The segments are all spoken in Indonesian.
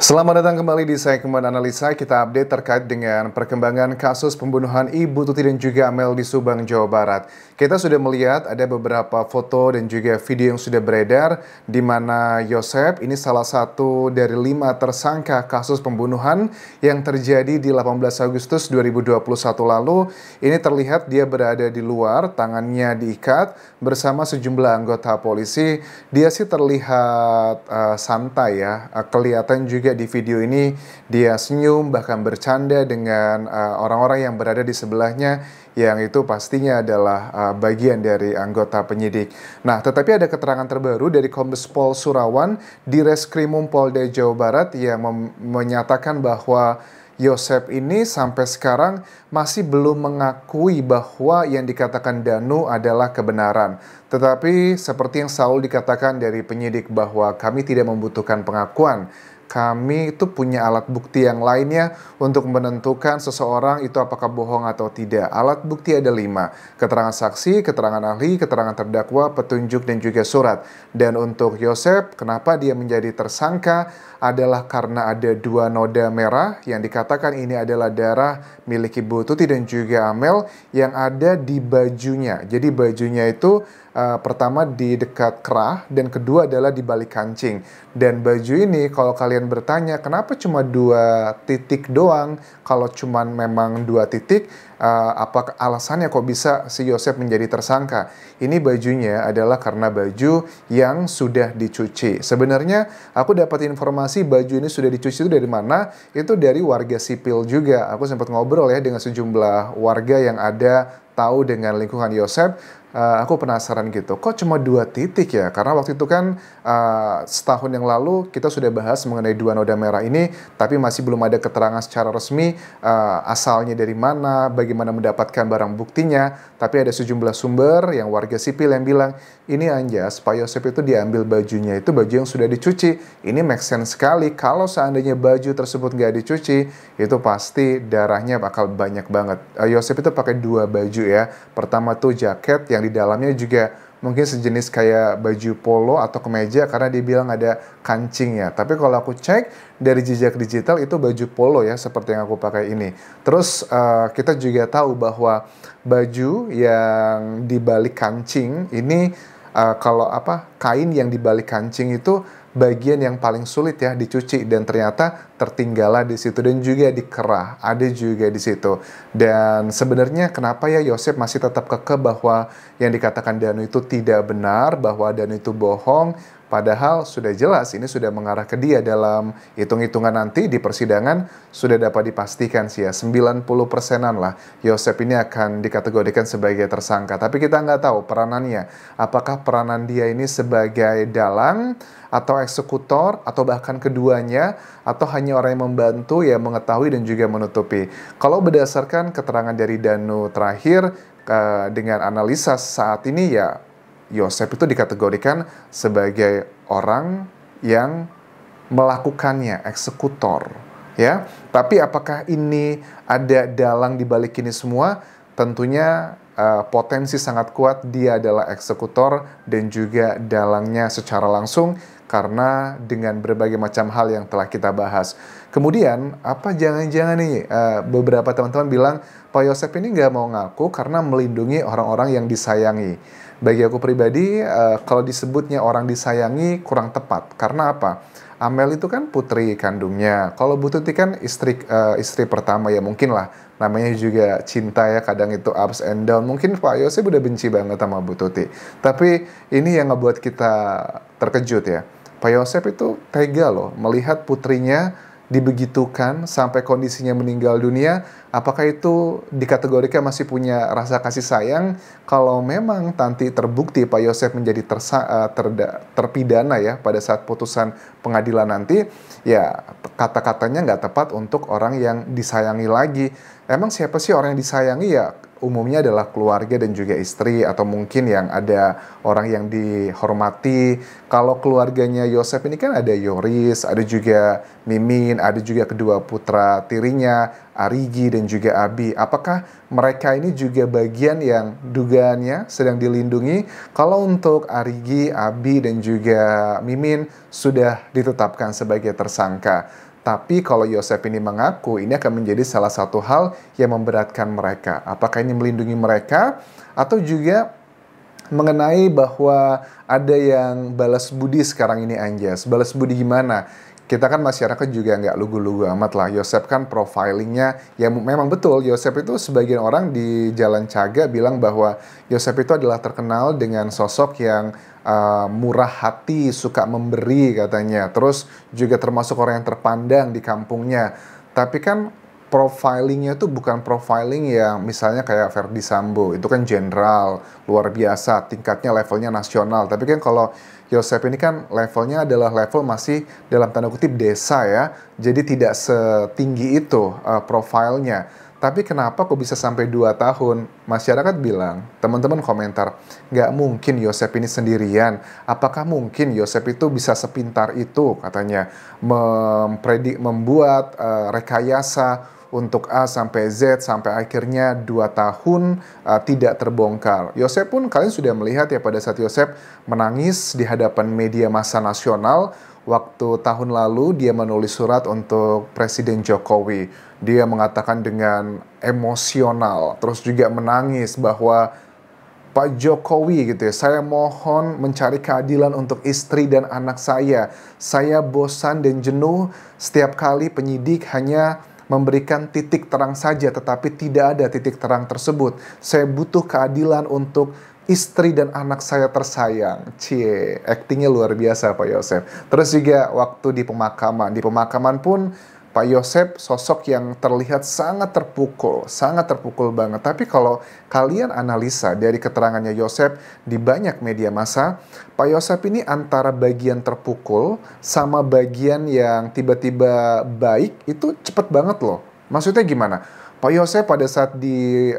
Selamat datang kembali di segmen analisa. Kita update terkait dengan perkembangan kasus pembunuhan Ibu Tuti dan juga Amel di Subang, Jawa Barat. Kita sudah melihat ada beberapa foto dan juga video yang sudah beredar di mana Yosep ini salah satu dari 5 tersangka kasus pembunuhan yang terjadi di 18 Agustus 2021 lalu. Ini terlihat dia berada di luar, tangannya diikat bersama sejumlah anggota polisi. Dia sih terlihat santai ya, kelihatan juga di video ini dia senyum bahkan bercanda dengan orang-orang yang berada di sebelahnya, yang itu pastinya adalah bagian dari anggota penyidik. Nah, tetapi ada keterangan terbaru dari Kombes Pol Surawan di Reskrimum Polda Jawa Barat yang menyatakan bahwa Yosep ini sampai sekarang masih belum mengakui bahwa yang dikatakan Danu adalah kebenaran. Tetapi seperti yang selalu dikatakan dari penyidik bahwa kami tidak membutuhkan pengakuan. Kami itu punya alat bukti yang lainnya untuk menentukan seseorang itu apakah bohong atau tidak. Alat bukti ada 5. Keterangan saksi, keterangan ahli, keterangan terdakwa, petunjuk, dan juga surat. Dan untuk Yosep, kenapa dia menjadi tersangka adalah karena ada 2 noda merah yang dikatakan ini adalah darah milik Ibu Tuti dan juga Amel yang ada di bajunya. Jadi bajunya itu pertama di dekat kerah dan kedua adalah di balik kancing. Dan baju ini kalau kalian bertanya kenapa cuma 2 titik doang, kalau cuma memang 2 titik, apa alasannya kok bisa si Yosep menjadi tersangka? Ini bajunya adalah karena baju yang sudah dicuci. Sebenarnya aku dapat informasi baju ini sudah dicuci itu dari mana? Itu dari warga sipil juga. Aku sempat ngobrol ya dengan sejumlah warga yang ada tahu dengan lingkungan Yosep. Aku penasaran gitu, kok cuma 2 titik ya? Karena waktu itu kan setahun yang lalu kita sudah bahas mengenai 2 noda merah ini, tapi masih belum ada keterangan secara resmi asalnya dari mana, bagaimana mendapatkan barang buktinya. Tapi ada sejumlah sumber yang warga sipil yang bilang, ini anjas Pak Yosep itu diambil bajunya, itu baju yang sudah dicuci. Ini make sense sekali, kalau seandainya baju tersebut nggak dicuci, itu pasti darahnya bakal banyak banget. Yosep itu pakai 2 baju ya. Pertama tuh jaket yang di dalamnya juga mungkin sejenis kayak baju polo atau kemeja karena dia bilang ada kancingnya. Tapi kalau aku cek dari jejak digital itu baju polo ya seperti yang aku pakai ini. Terus kita juga tahu bahwa baju yang dibalik kancing ini kalau kain yang dibalik kancing itu bagian yang paling sulit ya dicuci dan ternyata tertinggal di situ dan juga dikerah ada juga di situ. Dan sebenarnya kenapa ya Yosep masih tetap kekeh bahwa yang dikatakan Danu itu tidak benar, bahwa Danu itu bohong, padahal sudah jelas ini sudah mengarah ke dia. Dalam hitung-hitungan nanti di persidangan sudah dapat dipastikan sih ya 90%-an lah Yosep ini akan dikategorikan sebagai tersangka. Tapi kita nggak tahu peranannya, apakah peranan dia ini sebagai dalang atau eksekutor atau bahkan keduanya, atau hanya orang yang membantu ya mengetahui dan juga menutupi. Kalau berdasarkan keterangan dari Danu terakhir dengan analisa saat ini ya Yosep itu dikategorikan sebagai orang yang melakukannya, eksekutor ya. Tapi apakah ini ada dalang di balik ini semua? Tentunya potensi sangat kuat dia adalah eksekutor dan juga dalangnya secara langsung karena dengan berbagai macam hal yang telah kita bahas. Kemudian apa jangan-jangan nih beberapa teman-teman bilang Pak Yosep ini nggak mau ngaku karena melindungi orang-orang yang disayangi. Bagi aku pribadi kalau disebutnya orang disayangi kurang tepat. Karena apa? Amel itu kan putri kandungnya. Kalau Bu Tuti kan istri pertama ya mungkin lah. Namanya juga cinta ya, kadang itu ups and down. Mungkin Pak Yosep udah benci banget sama Bu Tuti. Tapi ini yang ngebuat kita terkejut ya. Pak Yosep itu tega loh melihat putrinya dibegitukan sampai kondisinya meninggal dunia. Apakah itu dikategorikan masih punya rasa kasih sayang? Kalau memang nanti terbukti Pak Yosep menjadi terpidana ya pada saat putusan pengadilan nanti, ya kata-katanya nggak tepat untuk orang yang disayangi lagi. Emang siapa sih orang yang disayangi? Ya umumnya adalah keluarga dan juga istri, atau mungkin yang ada orang yang dihormati. Kalau keluarganya Yosep ini kan ada Yoris, ada juga Mimin, ada juga kedua putra tirinya, Arigi dan juga Abi. Apakah mereka ini juga bagian yang dugaannya sedang dilindungi? Kalau untuk Arigi, Abi dan juga Mimin sudah ditetapkan sebagai tersangka. Tapi kalau Yosep ini mengaku, ini akan menjadi salah satu hal yang memberatkan mereka. Apakah ini melindungi mereka atau juga mengenai bahwa ada yang balas budi sekarang ini, Anjas. Balas budi gimana? Kita kan masyarakat juga nggak lugu-lugu amat lah. Yosep kan profilingnya, ya memang betul. Yosep itu sebagian orang di Jalan Caga bilang bahwa Yosep itu adalah terkenal dengan sosok yang murah hati, suka memberi katanya. Terus juga termasuk orang yang terpandang di kampungnya. Tapi kan profilingnya itu bukan profiling yang misalnya kayak Verdi Sambo, itu kan jenderal, luar biasa, tingkatnya levelnya nasional. Tapi kan kalau Yosep ini kan levelnya adalah level masih dalam tanda kutip desa ya, jadi tidak setinggi itu profilnya. Tapi kenapa kok bisa sampai 2 tahun? Masyarakat bilang, teman-teman komentar, nggak mungkin Yosep ini sendirian. Apakah mungkin Yosep itu bisa sepintar itu katanya membuat rekayasa untuk A sampai Z sampai akhirnya 2 tahun tidak terbongkar. Yosep pun kalian sudah melihat ya pada saat Yosep menangis di hadapan media massa nasional waktu tahun lalu dia menulis surat untuk Presiden Jokowi. Dia mengatakan dengan emosional, terus juga menangis bahwa Pak Jokowi gitu ya, saya mohon mencari keadilan untuk istri dan anak saya. Saya bosan dan jenuh setiap kali penyidik hanya memberikan titik terang saja, tetapi tidak ada titik terang tersebut. Saya butuh keadilan untuk istri dan anak saya tersayang. Cie, aktingnya luar biasa Pak Yosep. Terus juga waktu di pemakaman pun Pak Yosep sosok yang terlihat sangat terpukul banget. Tapi kalau kalian analisa dari keterangannya Yosep di banyak media massa, Pak Yosep ini antara bagian terpukul sama bagian yang tiba-tiba baik itu cepet banget loh. Maksudnya gimana? Pak Yosep pada saat di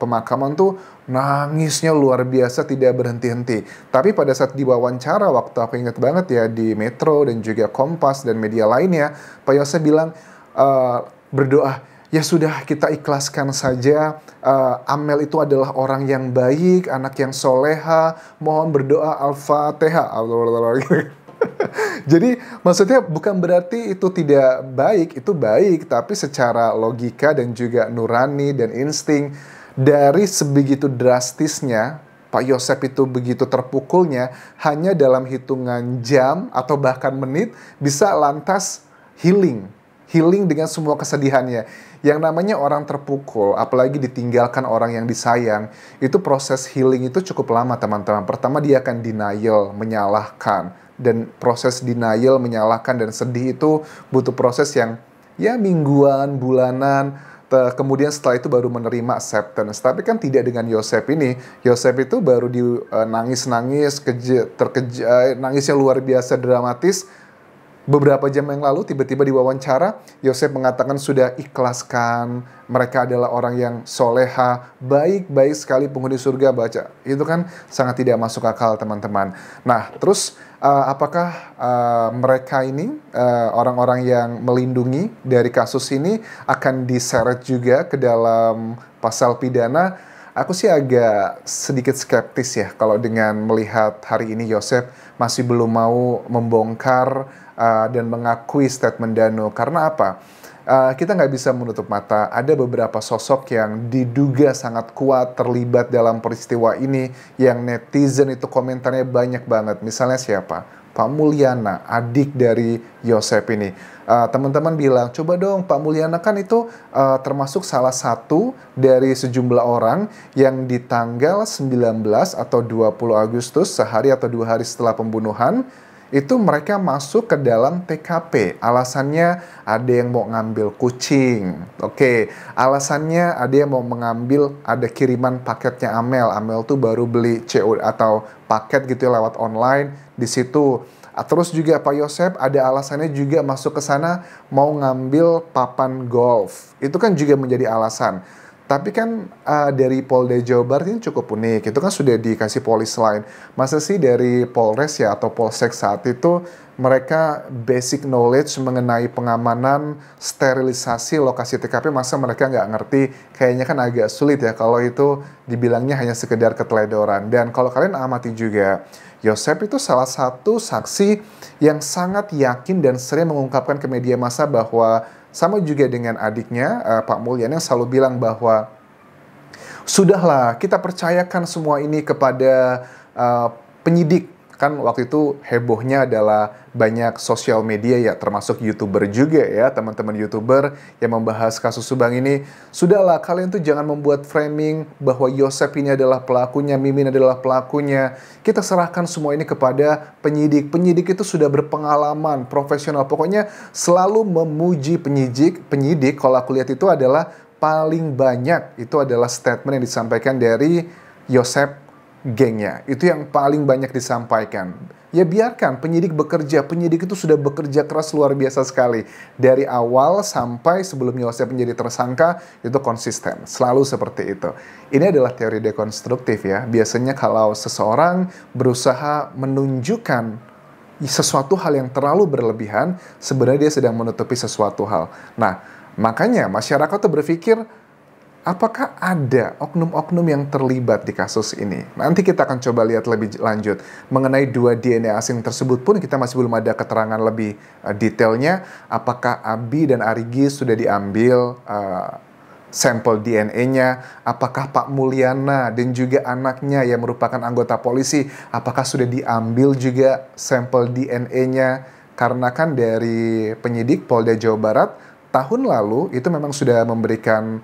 pemakaman tuh nangisnya luar biasa, tidak berhenti-henti. Tapi pada saat diwawancara, waktu aku ingat banget ya di Metro dan juga Kompas dan media lainnya, Pak Yosep bilang berdoa, ya sudah kita ikhlaskan saja. Amel itu adalah orang yang baik, anak yang soleha. Mohon berdoa Al-Fatihah. Jadi maksudnya bukan berarti itu tidak baik, itu baik, tapi secara logika dan juga nurani dan insting dari sebegitu drastisnya Pak Yosep itu begitu terpukulnya hanya dalam hitungan jam atau bahkan menit bisa lantas healing dengan semua kesedihannya. Yang namanya orang terpukul, apalagi ditinggalkan orang yang disayang, itu proses healing itu cukup lama teman-teman. Pertama dia akan denial, menyalahkan. Dan proses denial, menyalahkan, dan sedih itu butuh proses yang ya mingguan, bulanan. Kemudian setelah itu baru menerima acceptance. Tapi kan tidak dengan Yosep ini. Yosep itu baru nangis-nangis, nangisnya luar biasa dramatis. Beberapa jam yang lalu tiba-tiba diwawancara Yosep mengatakan sudah ikhlaskan, mereka adalah orang yang soleha, baik-baik sekali penghuni surga. Baca itu kan sangat tidak masuk akal teman-teman. Nah terus apakah mereka ini orang-orang yang melindungi dari kasus ini akan diseret juga ke dalam pasal pidana? Aku sih agak sedikit skeptis ya kalau dengan melihat hari ini Yosep masih belum mau membongkar dan mengakui statement Dano. Karena apa? Kita nggak bisa menutup mata. Ada beberapa sosok yang diduga sangat kuat terlibat dalam peristiwa ini yang netizen itu komentarnya banyak banget. Misalnya siapa? Pak Mulyana, adik dari Yosep ini. Teman-teman bilang, coba dong Pak Mulyana kan itu termasuk salah satu dari sejumlah orang yang di tanggal 19 atau 20 Agustus, sehari atau 2 hari setelah pembunuhan, itu mereka masuk ke dalam TKP. Alasannya ada yang mau ngambil kucing. Oke, alasannya ada yang mau mengambil, ada kiriman paketnya Amel. Amel tuh baru beli CO atau paket gitu ya, lewat online di situ. Terus juga Pak Yosep ada alasannya juga masuk ke sana mau ngambil papan golf. Itu kan juga menjadi alasan. Tapi kan dari Polda Jawa Barat ini cukup unik. Itu kan sudah dikasih polis lain. Masa sih dari Polres ya atau Polsek saat itu mereka basic knowledge mengenai pengamanan, sterilisasi lokasi TKP, masa mereka nggak ngerti? Kayaknya kan agak sulit ya kalau itu dibilangnya hanya sekedar keteledoran. Dan kalau kalian amati juga, Yosep itu salah satu saksi yang sangat yakin dan sering mengungkapkan ke media massa bahwa sama juga dengan adiknya, Pak Mulyan, yang selalu bilang bahwa sudahlah kita percayakan semua ini kepada penyidik. Kan waktu itu hebohnya adalah banyak sosial media ya, termasuk YouTuber juga ya, teman-teman YouTuber yang membahas kasus Subang ini. Sudahlah, kalian tuh jangan membuat framing bahwa Yosep ini adalah pelakunya, Mimin adalah pelakunya. Kita serahkan semua ini kepada penyidik. Penyidik itu sudah berpengalaman, profesional. Pokoknya selalu memuji penyidik kalau aku lihat itu adalah paling banyak. Itu adalah statement yang disampaikan dari Yosep gengnya, itu yang paling banyak disampaikan. Ya biarkan penyidik bekerja, penyidik itu sudah bekerja keras luar biasa sekali. Dari awal sampai sebelum Yosep menjadi tersangka, itu konsisten, selalu seperti itu. Ini adalah teori dekonstruktif ya. Biasanya kalau seseorang berusaha menunjukkan sesuatu hal yang terlalu berlebihan, sebenarnya dia sedang menutupi sesuatu hal. Nah, makanya masyarakat tuh berpikir, apakah ada oknum-oknum yang terlibat di kasus ini? Nanti kita akan coba lihat lebih lanjut. Mengenai 2 DNA asing tersebut pun kita masih belum ada keterangan lebih detailnya. Apakah Abi dan Arigi sudah diambil sampel DNA-nya? Apakah Pak Mulyana dan juga anaknya yang merupakan anggota polisi, apakah sudah diambil juga sampel DNA-nya? Karena kan dari penyidik Polda Jawa Barat tahun lalu itu memang sudah memberikan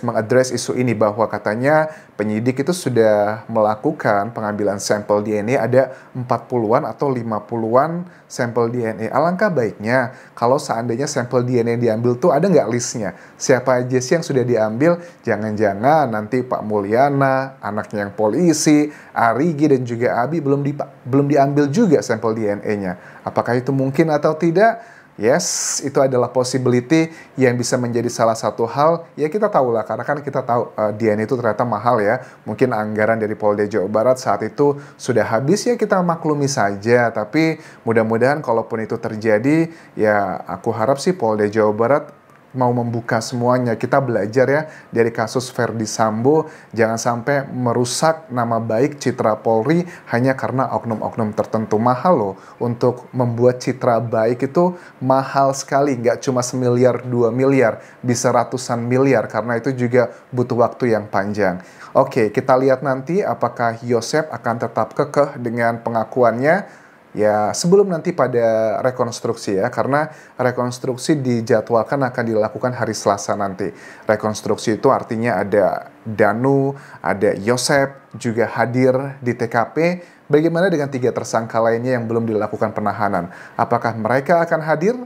mengadres isu ini bahwa katanya penyidik itu sudah melakukan pengambilan sampel DNA ada 40-an atau 50-an sampel DNA. Alangkah baiknya kalau seandainya sampel DNA yang diambil tuh ada nggak listnya? Siapa aja sih yang sudah diambil? Jangan-jangan nanti Pak Mulyana, anaknya yang polisi, Arigi dan juga Abi belum diambil juga sampel DNA-nya. Apakah itu mungkin atau tidak? Yes, itu adalah possibility yang bisa menjadi salah satu hal. Ya kita tahu lah, karena kan kita tahu DNA itu ternyata mahal ya. Mungkin anggaran dari Polda Jawa Barat saat itu sudah habis, ya kita maklumi saja. Tapi mudah-mudahan kalaupun itu terjadi, ya aku harap sih Polda Jawa Barat mau membuka semuanya. Kita belajar ya dari kasus Verdi Sambo, jangan sampai merusak nama baik citra Polri hanya karena oknum-oknum tertentu. Mahal loh, untuk membuat citra baik itu mahal sekali, nggak cuma 1 miliar 2 miliar, bisa ratusan miliar, karena itu juga butuh waktu yang panjang. Oke, kita lihat nanti apakah Yosep akan tetap kekeh dengan pengakuannya. Ya, sebelum nanti pada rekonstruksi ya, karena rekonstruksi dijadwalkan akan dilakukan hari Selasa nanti. Rekonstruksi itu artinya ada Danu, ada Yosep, juga hadir di TKP. Bagaimana dengan 3 tersangka lainnya yang belum dilakukan penahanan? Apakah mereka akan hadir?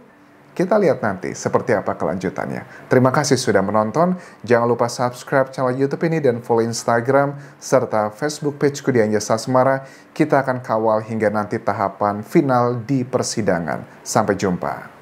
Kita lihat nanti seperti apa kelanjutannya. Terima kasih sudah menonton. Jangan lupa subscribe channel YouTube ini dan follow Instagram serta Facebook pageku Dian Yasa Asmara. Kita akan kawal hingga nanti tahapan final di persidangan. Sampai jumpa.